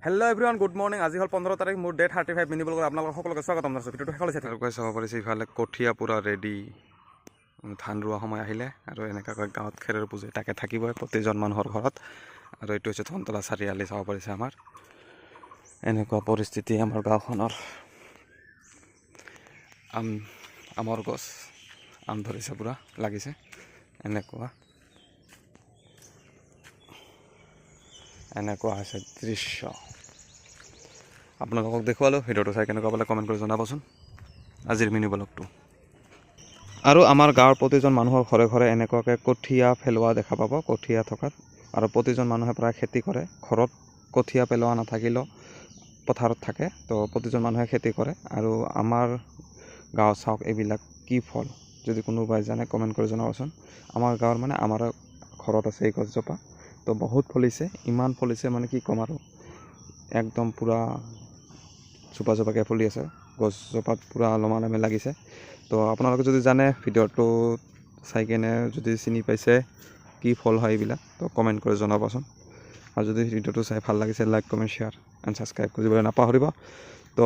Hello' everyone good morning. আজি হ'ল 15 তাৰিখ, মোৰ ডে 35 মিনি ব্লগত আপোনালোকক সকলোকে স্বাগতম জনাইছোঁ। ভিডিঅ'টো শেষলৈ চাই থাকক। চাব পাৰিছে ইফালে কঠীয়া পূৰা ৰেডি, ধান ৰোৱা সময় আহিলে আৰু এনেকুৱাকৈ গাঁৱত খেৰৰ পুজে তাকে থাকিবই প্ৰতিজন মানুহৰ ঘৰত। আৰু এইটো হৈছে ধনতলা চাৰিআলি, চাব পাৰিছে আমাৰ এনেকুৱা পৰিস্থিতি আমাৰ গাঁওখনৰ। আমৰ গছ আম ধৰিছে, পূৰা লাগিছে এনেকুৱা হৈছে দৃশ্য। আপোনালোকক দেখুৱালোঁ, ভিডিঅ'টো চাই কেনেকুৱা পালে কমেণ্ট কৰি জনাবচোন আজিৰ মিনি ব্লগটো। আৰু আমাৰ গাঁৱৰ প্ৰতিজন মানুহৰ ঘৰে ঘৰে এনেকুৱাকৈ কঠীয়া পেলোৱা দেখা পাব, কঠীয়া থকাত। আৰু প্ৰতিজন মানুহে প্ৰায় খেতি কৰে, ঘৰত কঠীয়া পেলোৱা নাথাকিলেও পথাৰত থাকে, তো প্ৰতিজন মানুহে খেতি কৰে। আৰু আমাৰ গাঁৱত চাওক এইবিলাক কি ফল, যদি কোনোবাই জানে কমেণ্ট কৰি জনাবচোন। আমাৰ গাঁৱৰ মানে আমাৰ ঘৰত আছে এই গছজোপা, তো বহুত ফলিছে, ইমান ফলিছে মানে কি ক'ম আৰু, একদম পূৰা জোপা জোপাকৈ ফুলি আছে, গছজোপাত পূৰা লমালমে লাগিছে। তো আপোনালোকে যদি জানে ভিডিঅ'টো চাই কেনে যদি চিনি পাইছে কি ফল হয় এইবিলাক, তো কমেণ্ট কৰি জনাবচোন। আৰু যদি ভিডিঅ'টো চাই ভাল লাগিছে, like comment share and subscribe কৰিবলৈ নাপাহৰিব। তো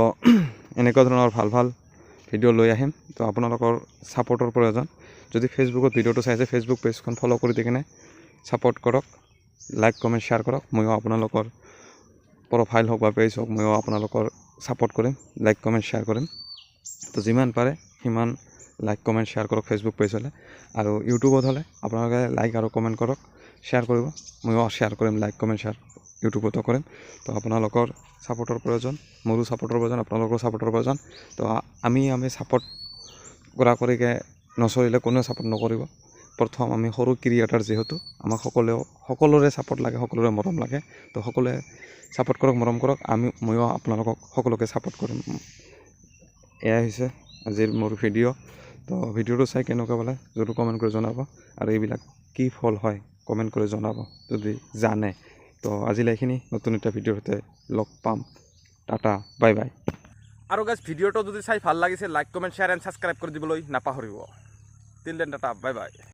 এনেকুৱা ধৰণৰ ভাল ভাল ভিডিঅ' লৈ আহিম, তো আপোনালোকৰ ছাপোৰ্টৰ প্ৰয়োজন। যদি ফেচবুকত ভিডিঅ'টো চাইছে, ফেচবুক পেজখন ফ'ল' কৰি দি কিনে ছাপোৰ্ট কৰক, লাইক কমেণ্ট শ্বেয়াৰ কৰক। ময়ো আপোনালোকৰ প্ৰফাইল হওক বা পেজ হওক, ময়ো আপোনালোকৰ ছাপোৰ্ট কৰিম, লাইক কমেণ্ট শ্বেয়াৰ কৰিম। তো যিমান পাৰে সিমান লাইক কমেণ্ট শ্বেয়াৰ কৰক ফেচবুক পেজ হ'লে। আৰু ইউটিউবত হ'লে আপোনালোকে লাইক আৰু কমেণ্ট কৰক, শ্বেয়াৰ কৰিব, ময়ো শ্বেয়াৰ কৰিম, লাইক কমেণ্ট শ্বেয়াৰ ইউটিউবতো কৰিম। তো আপোনালোকৰ ছাপোৰ্টৰ প্ৰয়োজন, মোৰো ছাপোৰ্টৰ প্ৰয়োজন, আপোনালোকৰ ছাপোৰ্টৰ প্ৰয়োজন। তো আমি ছাপোৰ্ট কৰাকে নচলিলে কোনেও ছাপোৰ্ট নকৰিব। প্ৰথম আমি সৰু ক্ৰিয়েটাৰ যিহেতু, আমাক সকলোৰে ছাপোৰ্ট লাগে, সকলোৰে মৰম লাগে। তো সকলোৱে ছাপোৰ্ট কৰক, মৰম কৰক, ময়ো আপোনালোকক সকলোকে ছাপোৰ্ট কৰিম। এয়াই হৈছে আজিৰ মোৰ ভিডিঅ'। তো ভিডিঅ'টো চাই কেনেকুৱা পালে যদি কমেণ্ট কৰি জনাব। আৰু এইবিলাক কি ফল হয় কমেণ্ট কৰি জনাব যদি জানে। তো আজিলৈ এইখিনি, নতুন এটা ভিডিঅ'ৰ সৈতে লগ পাম। Tata, bye bye. আৰু গাইজ ভিডিঅ'টো যদি চাই ভাল লাগিছে, like comment share and subscribe কৰি দিবলৈ নাপাহৰিব। Till then Tata, bye bye.